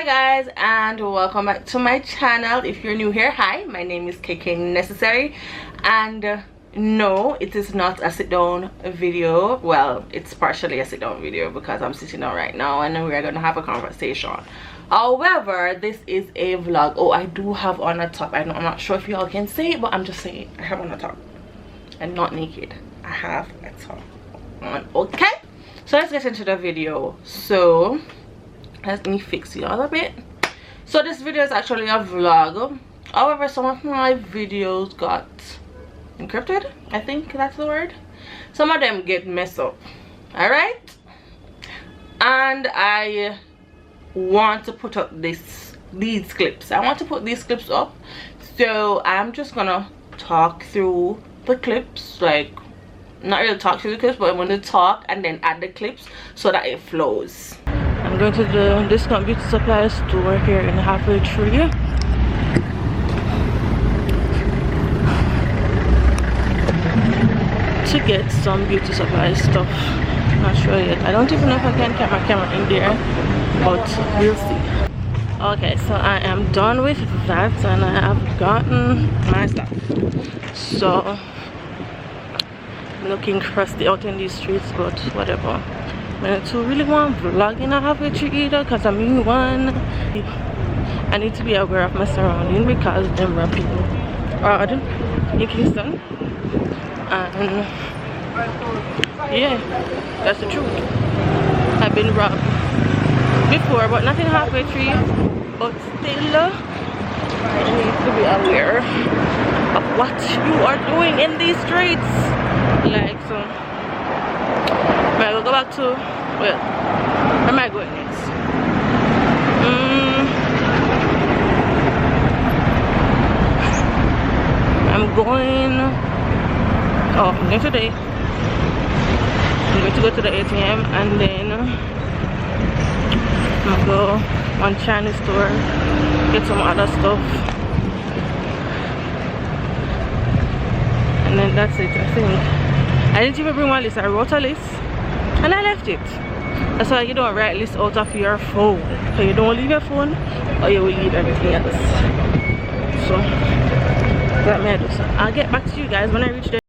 Hi guys, and welcome back to my channel. If you're new here, hi, my name is KK Necessary, and no, it is not a sit down video. Well, it's partially a sit down video because I'm sitting down right now and we're gonna have a conversation. However, this is a vlog. Oh, I do have on a top. I'm not sure if y'all can see it, but I'm just saying I have on a top. I'm not naked. I have a top on. Okay, so let's get into the video. So let me fix y'all a bit. So this video is actually a vlog. However, some of my videos got encrypted. I think that's the word. Some of them get messed up. Alright, and I want to put up these clips. I want to put these clips up, so I'm just gonna talk through the clips, like not really talk through the clips, but I'm gonna talk and then add the clips so that it flows. I'm going to the discount beauty supply store here in Halfway Tree to get some beauty supply stuff. Not sure yet. I don't even know if I can get my camera in there, but we'll see. Okay, so I am done with that and I have gotten my stuff. So I'm looking crusty out in these streets, but whatever. I don't really want vlogging I have with you either, because I'm in one. I need to be aware of my surroundings because them are people odd in Kingston, and yeah, that's the truth. I've been robbed before, but nothing halfway through. But still, you need to be aware of what you are doing in these streets. Like, so I will go back to, well, where am I going next? I'm going, oh, I'm going today. I'm going to go to the ATM and then I'm going to go one Chinese store, get some other stuff, and then that's it, I think. I didn't even bring my list. I wrote a list and I left it. That's why you don't write lists out of your phone, so you don't leave your phone or you will leave everything else. So that may I do. So I'll get back to you guys when I reach there.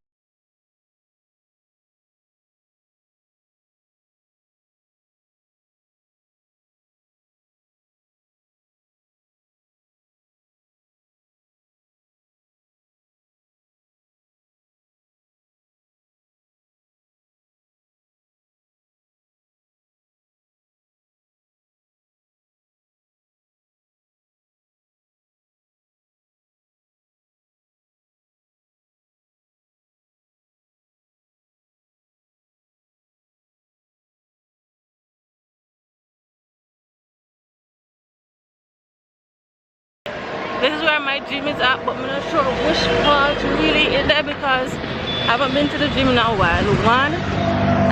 This is where my gym is at, but I'm not sure which part really is there because I haven't been to the gym in a while. One,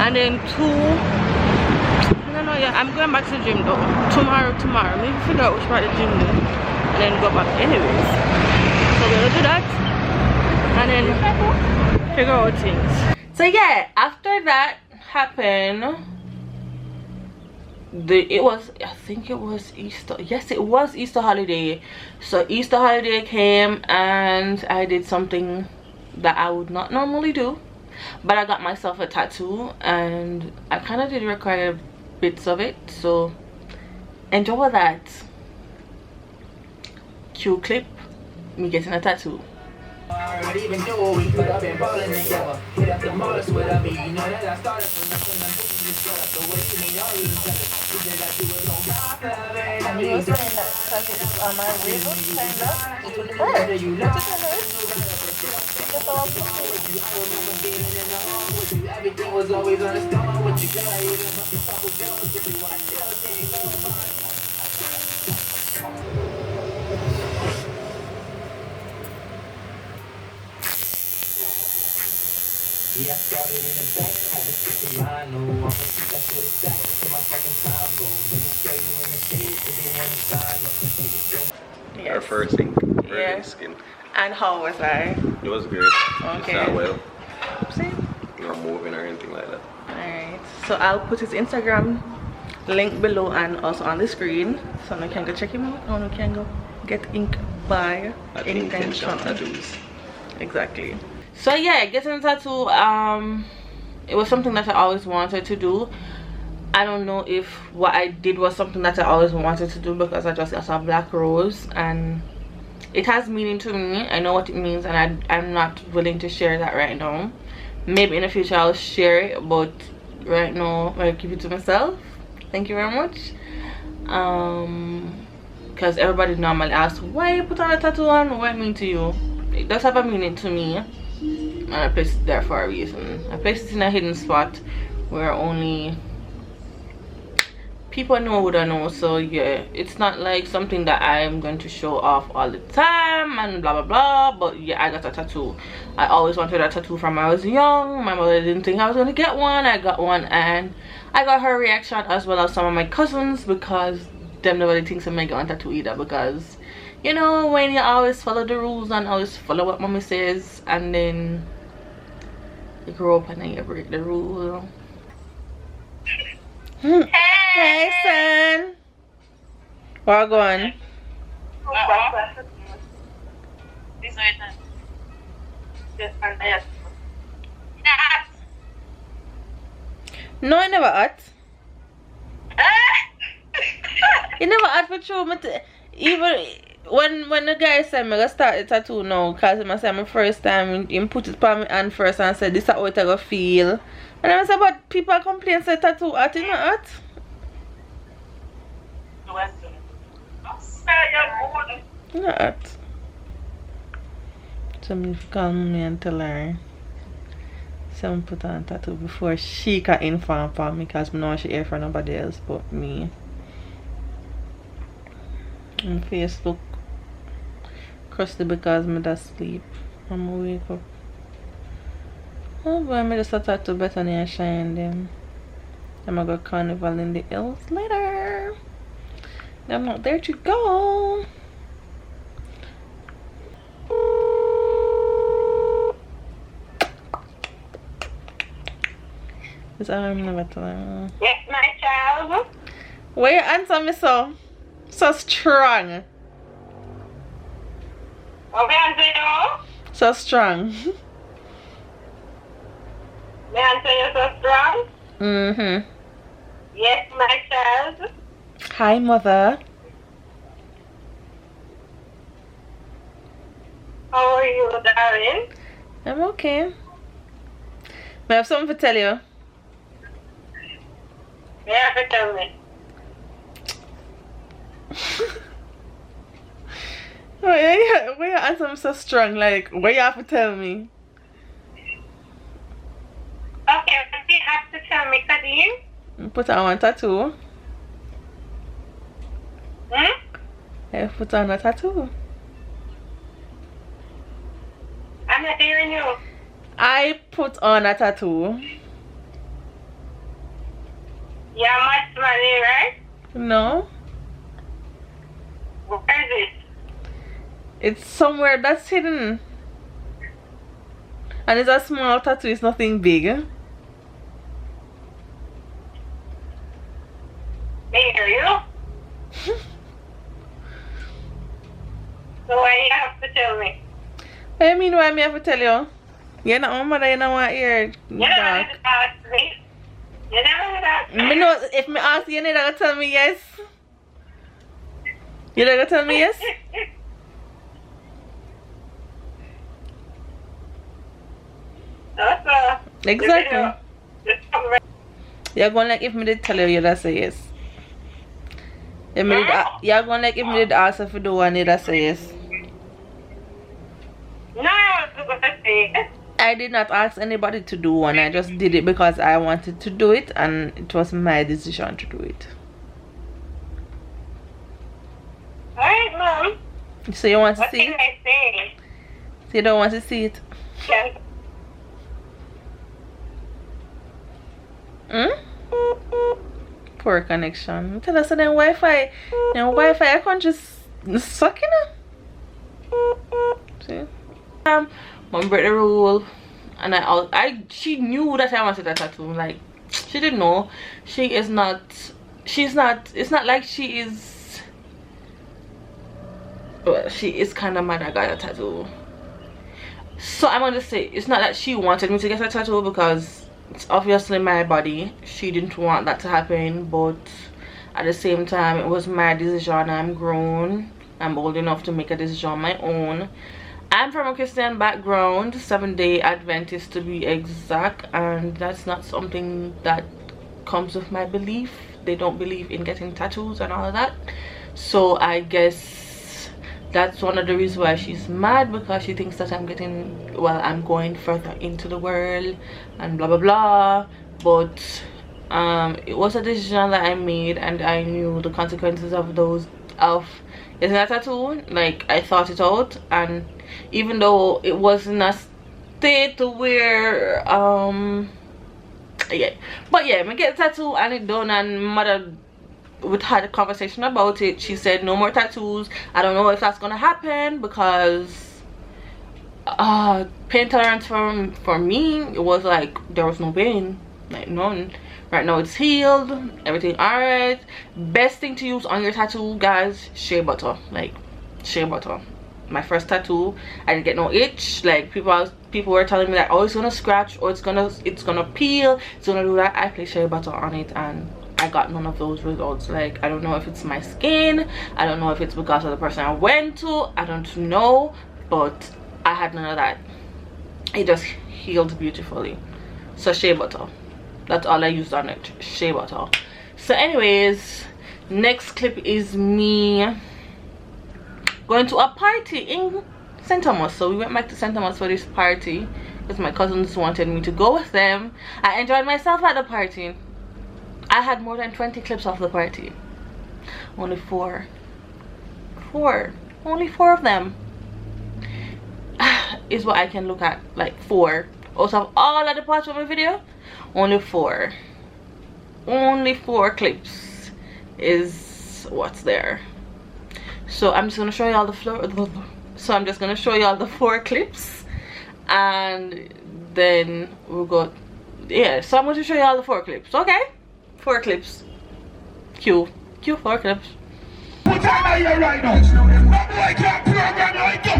and then two, I don't know, yeah, I'm going back to the gym though. Tomorrow, maybe figure out which part of the gym is and then go back anyways. So we're gonna do that and then figure out things. So yeah, after that happened, I think it was Easter. Yes, it was Easter holiday. So Easter holiday came and I did something that I would not normally do, but I got myself a tattoo and I kind of did record bits of it, so enjoy that. Cue clip, me getting a tattoo. Even though we could have been balling together, hit up the modest with me, you know that I started from nothing and putting this girl up the way to me, all of them. And you were saying that because it's on my river, kind of, it would hurt. It would hurt. Because I was everything was always on the stone, what you got, you yeah, I started in the back, had to stick the line, no, I'ma keep that shit back till my fucking time goes. Let me show you in the shade, cause they wanna sign up. Our first thing, very skin. And how was I? It was great. Okay. Just not well. See? No moving or anything like that. Alright, so I'll put his Instagram link below and also on the screen, so you can go check him out and you can go get ink by intention tattoos. Exactly. So yeah, getting a tattoo, it was something that I always wanted to do. I don't know if what I did was something that I always wanted to do, because I just got a black rose and it has meaning to me. I know what it means, and I'm not willing to share that right now. Maybe in the future I'll share it, but right now I'll keep it to myself. Thank you very much. Because everybody normally asks, why you put on a tattoo on? What it mean to you? It does have a meaning to me, and I placed it there for a reason. I placed it in a hidden spot where only people know who don't know. So yeah, it's not like something that I'm going to show off all the time and blah blah blah. But yeah, I got a tattoo. I always wanted a tattoo from when I was young. My mother didn't think I was going to get one. I got one, and I got her reaction as well as some of my cousins, because them nobody thinks I may get a tattoo either. Because you know, when you always follow the rules and always follow what mommy says, and then you grow up and then you break the rule. Hey son, where going? No, I never at. You never at for true. Even when the guy said me gonna start the tattoo now, cause I said my first time, he put it on my hand first and said this is how it gonna feel. And I said, but people complain say tattoo art, you know art? You know art. Somebody call me and tell her someone put on a tattoo before she can inform for me, because I know she here for nobody else but me. On Facebook crusty because me just sleep. I'ma wake up. Oh boy, I just a tattoo Bethany and Shine them. I'ma go carnival in the hills later. I'm not there to go. This arm never time. Yes, my child. Why you answer me so strong? What answer you? So strong. My answer you so strong? Mm-hmm. Yes, my child. Hi mother. How are you, darling? I'm okay. I have something to tell you. You have to tell me. Why you answer me so strong? Like, what you have to tell me? Okay, what do you have to tell me, Kadeem? Put on one tattoo. Hmm? I put on a tattoo. I'm not hearing you. I put on a tattoo. You're much money, right? No. Where is it? It's somewhere that's hidden. And it's a small tattoo, it's nothing big. May I hear you? So why you have to tell me? What do you mean why me have to tell you? You're not my mother, you don't want to hear. You never had to ask me. You never had to ask me. Me know, if me ask you, you're not going to tell me yes. You're not going to tell me yes? Exactly. You're going like if me did tell you, you'd say yes. You're going like if me did ask if you do one, you'd say yes. No, I was going to say yes. I did not ask anybody to do one. I just did it because I wanted to do it, and it was my decision to do it. Alright, Mom. So you want to What see can it? I say? So you don't want to see it? Yes. Poor connection. Tell us then Wi-Fi. And Wi-Fi I can't just suck it up. See? Mom break the rule, and she knew that I wanted a tattoo. Like, she didn't know. She she's not, it's not like she is, well, she is kind of mad I got a tattoo. So I'm gonna say it's not that she wanted me to get a tattoo, because it's obviously my body. She didn't want that to happen, but at the same time it was my decision. I'm grown, I'm old enough to make a decision on my own. I'm from a Christian background, 7-day Adventist to be exact, and that's not something that comes with my belief. They don't believe in getting tattoos and all of that. So I guess that's one of the reasons why she's mad, because she thinks that I'm getting, well, I'm going further into the world and blah blah blah. But it was a decision that I made, and I knew the consequences of getting a tattoo. Like, I thought it out, and even though it was in a state where yeah, but yeah, I get a tattoo and it done, and mother, we had a conversation about it. She said no more tattoos. I don't know if that's gonna happen, because pain tolerance for me, it was like there was no pain, like none. Right now it's healed, everything alright. Best thing to use on your tattoo, guys, shea butter. Like, shea butter. My first tattoo, I didn't get no itch. Like, people were telling me that, oh, it's gonna scratch, or it's gonna peel, it's gonna do that. I placed shea butter on it and I got none of those results. Like, I don't know if it's my skin, I don't know if it's because of the person I went to, I don't know, but I had none of that. It just healed beautifully. So shea butter, that's all I used on it, shea butter. So anyways, next clip is me going to a party in St. Thomas. So we went back to St. Thomas for this party because my cousins wanted me to go with them. I enjoyed myself at the party. I had more than 20 clips of the party. Only four of them is what I can look at. Like 4 out of all of the parts of my video, only 4 clips is what's there. So I'm just gonna show you all the I'm just gonna show you all the 4 clips, and then we'll go. Yeah, so I'm going to show you all the 4 clips. Okay, 4 clips. Cue 4 clips. What time are you right now? Not like that program like that.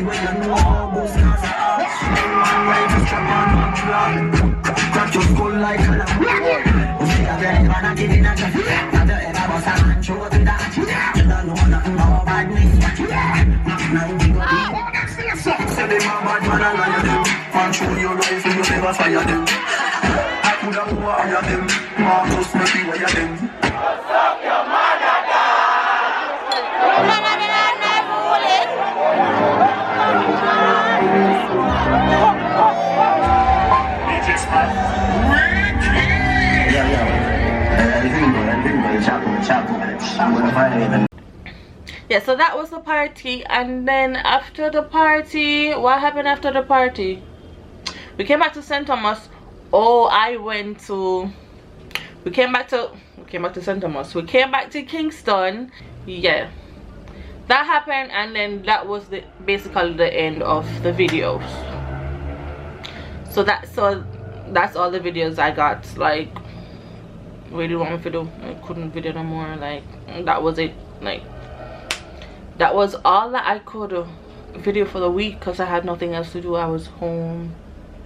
when you know who's not right, just jump on one block. Crack your skull like a lamb. You see a girl, man, I give it a shot. Have you ever bust a man through to that? You don't know nothing about badness. Now you go deep. Say them a bad man, I lie them. Man, show your life and you never fire them. I could have wire them. Marcus, maybe wire them. Suck your mother down. Yeah, so that was the party, and then after the party, what happened after the party? We came back to St. Thomas. Oh, we came back to St. Thomas. We came back to Kingston. Yeah, that happened, and then that was basically the end of the videos. So that's all the videos I got. Like, really want me to do, I couldn't video no more. Like, that was it. Like, that was all that I could video for the week, because I had nothing else to do. I was home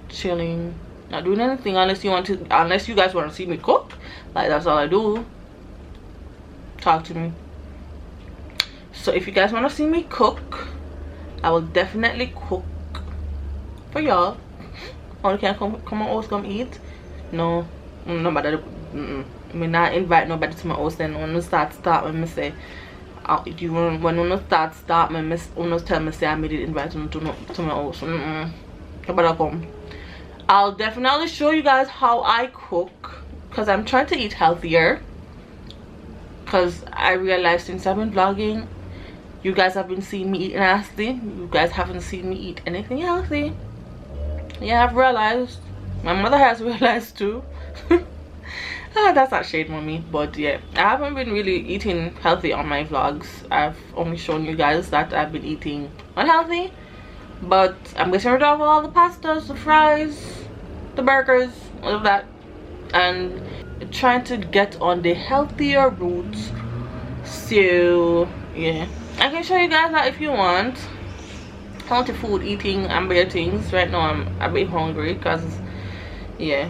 chilling, not doing anything, unless you guys want to see me cook. Like, that's all I do. Talk to me. So if you guys want to see me cook, I will definitely cook for y'all. Or you can come on house, come eat. No, nobody. Me not invite nobody to my house. Then when you start when me say, when you start me tell me say I made it invite you to my house. Nobody come. I'll definitely show you guys how I cook, because I'm trying to eat healthier. Because I realized since I've been vlogging, you guys have been seeing me eat nasty. You guys haven't seen me eat anything healthy. Yeah, I've realized. My mother has realized too. That's not shade, mommy, but yeah, I haven't been really eating healthy on my vlogs. I've only shown you guys that I've been eating unhealthy, but I'm getting rid of all the pastas, the fries, the burgers, all of that, and trying to get on the healthier route. So yeah, I can show you guys that if you want. Healthy food, eating and better things. Right now I'm a bit hungry, because yeah,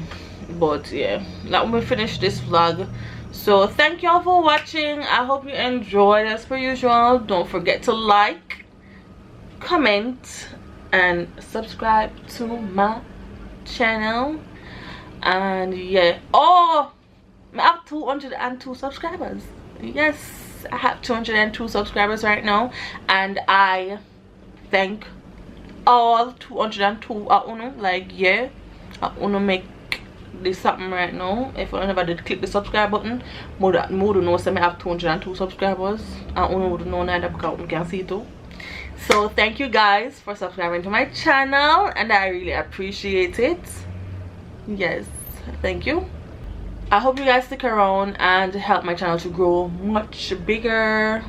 but yeah, let me finish this vlog. So thank y'all for watching. I hope you enjoyed. As per usual, don't forget to like, comment, and subscribe to my channel. And yeah, oh, I have 202 subscribers. Yes, I have 202 subscribers right now, and I thank all 202 of you. Like, yeah, I want to make this something right now. If you never did click the subscribe button, more know say I have 202 subscribers, and you would know that because you can see too. So thank you guys for subscribing to my channel, and I really appreciate it. Yes, thank you. I hope you guys stick around and help my channel to grow much bigger,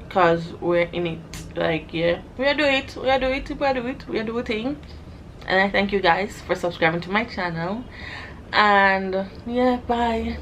because we're in it. Like, yeah, we are doing it, we are doing a thing. And I thank you guys for subscribing to my channel, and yeah, bye.